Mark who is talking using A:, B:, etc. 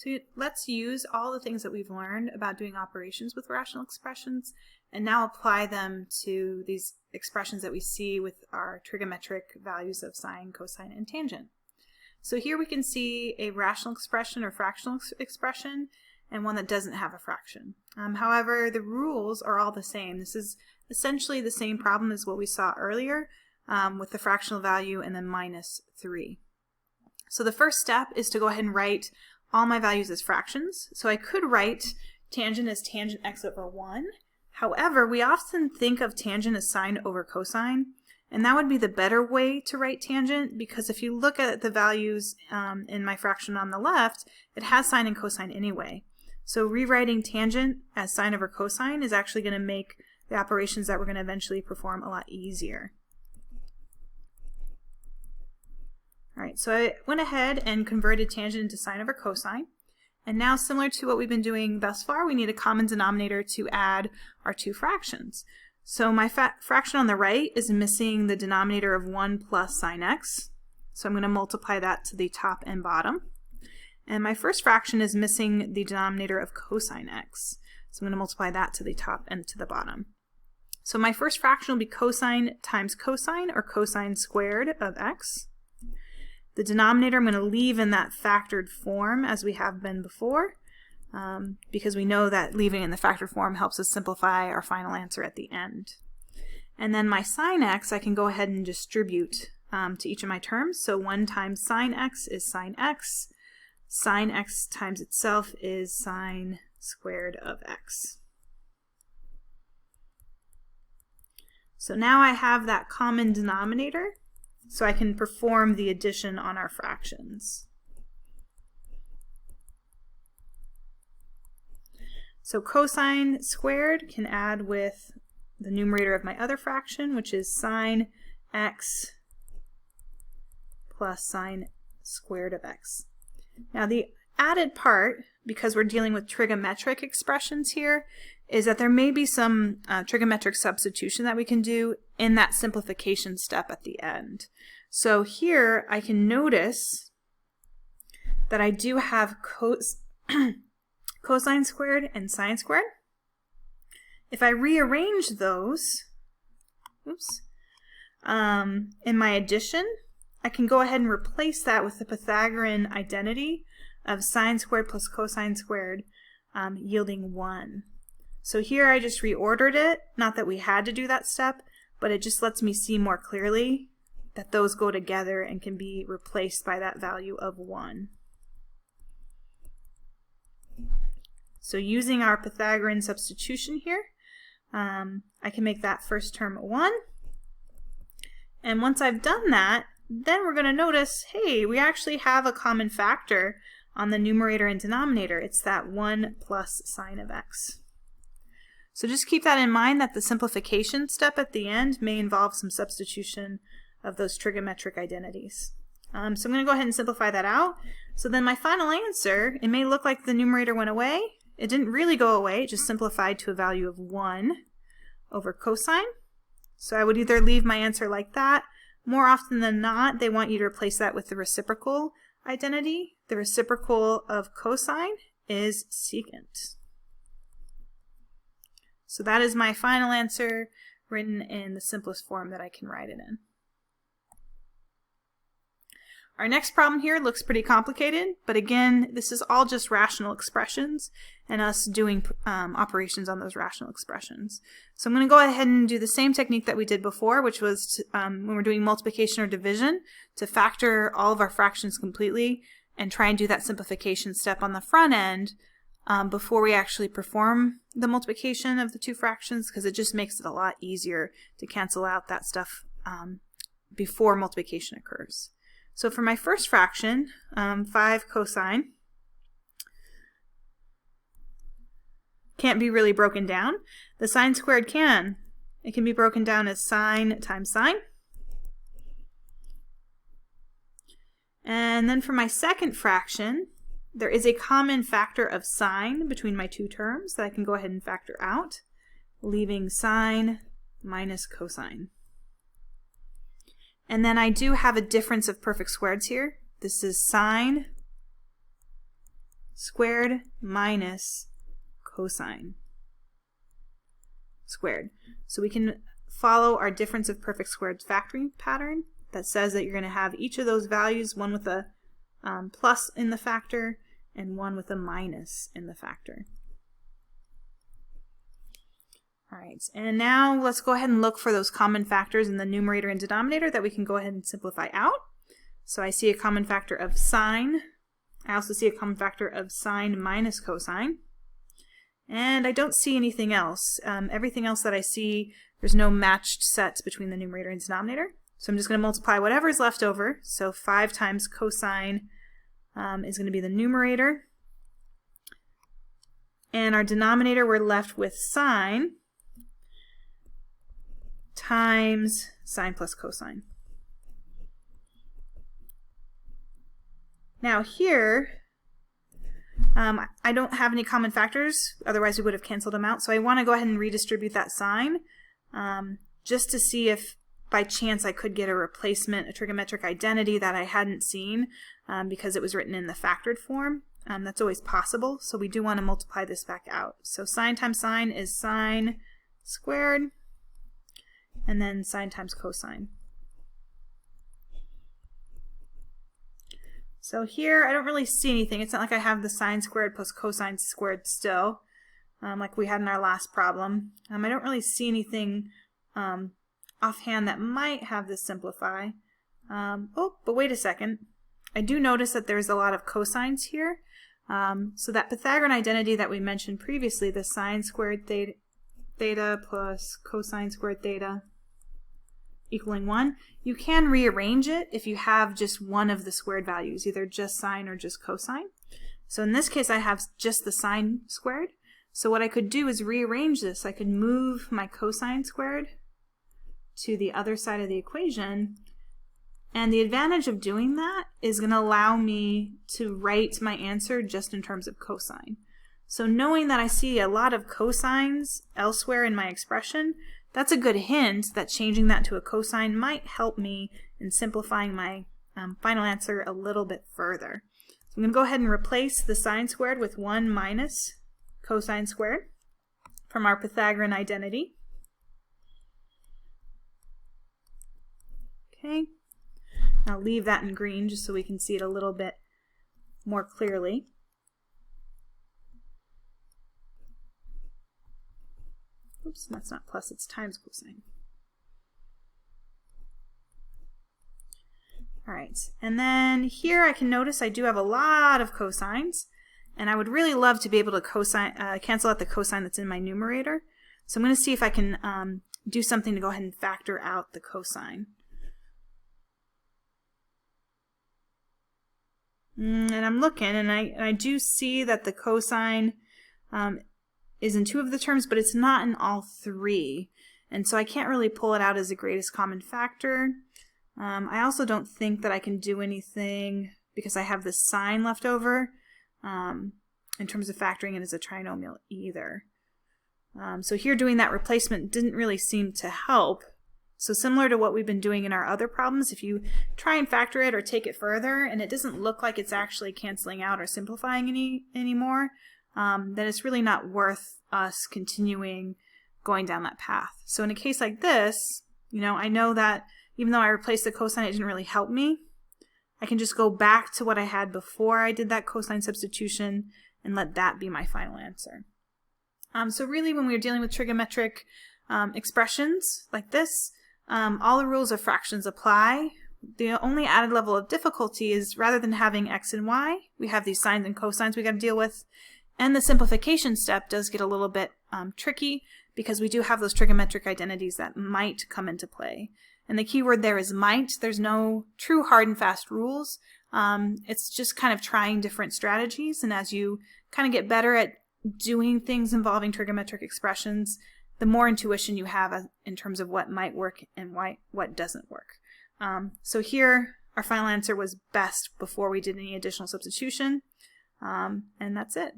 A: So let's use all the things that we've learned about doing operations with rational expressions and now apply them to these expressions that we see with our trigonometric values of sine, cosine, and tangent. So here we can see a rational expression or fractional expression and one that doesn't have a fraction. However, the rules are all the same. This is essentially the same problem as what we saw earlier with the fractional value and then -3. So the first step is to go ahead and write all my values as fractions. So I could write tangent as tangent x over 1. However, we often think of tangent as sine over cosine, and that would be the better way to write tangent, because if you look at the values in my fraction on the left, it has sine and cosine anyway. So rewriting tangent as sine over cosine is actually going to make the operations that we're going to eventually perform a lot easier. Alright, so I went ahead and converted tangent into sine over cosine. And now, similar to what we've been doing thus far, we need a common denominator to add our two fractions. So my fraction on the right is missing the denominator of 1 plus sine x. So I'm going to multiply that to the top and bottom. And my first fraction is missing the denominator of cosine x. So I'm going to multiply that to the top and to the bottom. So my first fraction will be cosine times cosine, or cosine squared of x. The denominator I'm going to leave in that factored form as we have been before, because we know that leaving in the factored form helps us simplify our final answer at the end. And then my sine x I can go ahead and distribute to each of my terms. So 1 times sine x is sine x. Sine x times itself is sine squared of x. So now I have that common denominator, so I can perform the addition on our fractions. So cosine squared can add with the numerator of my other fraction, which is sine x plus sine squared of x. Now the added part, because we're dealing with trigonometric expressions here, is that there may be some trigonometric substitution that we can do in that simplification step at the end. So here I can notice that I do have cosine squared and sine squared. If I rearrange those, in my addition, I can go ahead and replace that with the Pythagorean identity of sine squared plus cosine squared, yielding 1. So here I just reordered it, not that we had to do that step, but it just lets me see more clearly that those go together and can be replaced by that value of 1. So using our Pythagorean substitution here, I can make that first term 1. And once I've done that, then we're going to notice, hey, we actually have a common factor on the numerator and denominator. It's that 1 plus sine of x. So just keep that in mind, that the simplification step at the end may involve some substitution of those trigonometric identities. So I'm going to go ahead and simplify that out. So then my final answer, it may look like the numerator went away. It didn't really go away, it just simplified to a value of 1 over cosine. So I would either leave my answer like that. More often than not, they want you to replace that with the reciprocal identity. The reciprocal of cosine is secant. So that is my final answer, written in the simplest form that I can write it in. Our next problem here looks pretty complicated, but again, this is all just rational expressions and us doing operations on those rational expressions. So I'm going to go ahead and do the same technique that we did before, which was to, when we're doing multiplication or division, to factor all of our fractions completely and try and do that simplification step on the front end before we actually perform the multiplication of the two fractions, because it just makes it a lot easier to cancel out that stuff before multiplication occurs. So for my first fraction, 5 cosine, can't be really broken down. The sine squared can. It can be broken down as sine times sine. And then for my second fraction, there is a common factor of sine between my two terms that I can go ahead and factor out, leaving sine minus cosine. And then I do have a difference of perfect squareds here. This is sine squared minus cosine squared. So we can follow our difference of perfect squared factoring pattern that says that you're going to have each of those values, one with a plus in the factor and one with a minus in the factor. All right, and now let's go ahead and look for those common factors in the numerator and denominator that we can go ahead and simplify out. So I see a common factor of sine. I also see a common factor of sine minus cosine. And I don't see anything else. Everything else that I see, there's no matched sets between the numerator and denominator. So I'm just going to multiply whatever is left over. So 5 times cosine is going to be the numerator. And our denominator, we're left with sine times sine plus cosine. Now here, I don't have any common factors, otherwise we would have canceled them out. So I want to go ahead and redistribute that sign just to see if by chance I could get a replacement, a trigonometric identity that I hadn't seen because it was written in the factored form. That's always possible, so we do want to multiply this back out. So sine times sine is sine squared, and then sine times cosine. So here I don't really see anything. It's not like I have the sine squared plus cosine squared still, like we had in our last problem. I don't really see anything offhand that might have this simplify. Oh, but wait a second. I do notice that there's a lot of cosines here. So that Pythagorean identity that we mentioned previously, the sine squared theta plus cosine squared theta equaling 1, you can rearrange it if you have just one of the squared values, either just sine or just cosine. So in this case I have just the sine squared. So what I could do is rearrange this. I could move my cosine squared to the other side of the equation, and the advantage of doing that is going to allow me to write my answer just in terms of cosine. So knowing that I see a lot of cosines elsewhere in my expression, that's a good hint that changing that to a cosine might help me in simplifying my final answer a little bit further. So I'm going to go ahead and replace the sine squared with 1 minus cosine squared from our Pythagorean identity. Okay, I'll leave that in green just so we can see it a little bit more clearly. Oops, that's not plus, it's times cosine. All right, and then here I can notice I do have a lot of cosines, and I would really love to be able to cancel out the cosine that's in my numerator. So I'm going to see if I can do something to go ahead and factor out the cosine. And I'm looking, and I do see that the cosine is in 2 of the terms, but it's not in all 3. And so I can't really pull it out as the greatest common factor. I also don't think that I can do anything because I have the sine left over in terms of factoring it as a trinomial either. So here doing that replacement didn't really seem to help. So similar to what we've been doing in our other problems, if you try and factor it or take it further and it doesn't look like it's actually canceling out or simplifying anymore, then it's really not worth us continuing going down that path. So in a case like this, I know that even though I replaced the cosine, it didn't really help me. I can just go back to what I had before I did that cosine substitution and let that be my final answer. So really when we're dealing with trigonometric expressions like this, all the rules of fractions apply. The only added level of difficulty is rather than having x and y, we have these sines and cosines we got to deal with. And the simplification step does get a little bit tricky because we do have those trigonometric identities that might come into play. And the key word there is might. There's no true hard and fast rules. It's just kind of trying different strategies. And as you kind of get better at doing things involving trigonometric expressions, the more intuition you have in terms of what might work and what doesn't work. So here, our final answer was best before we did any additional substitution. And that's it.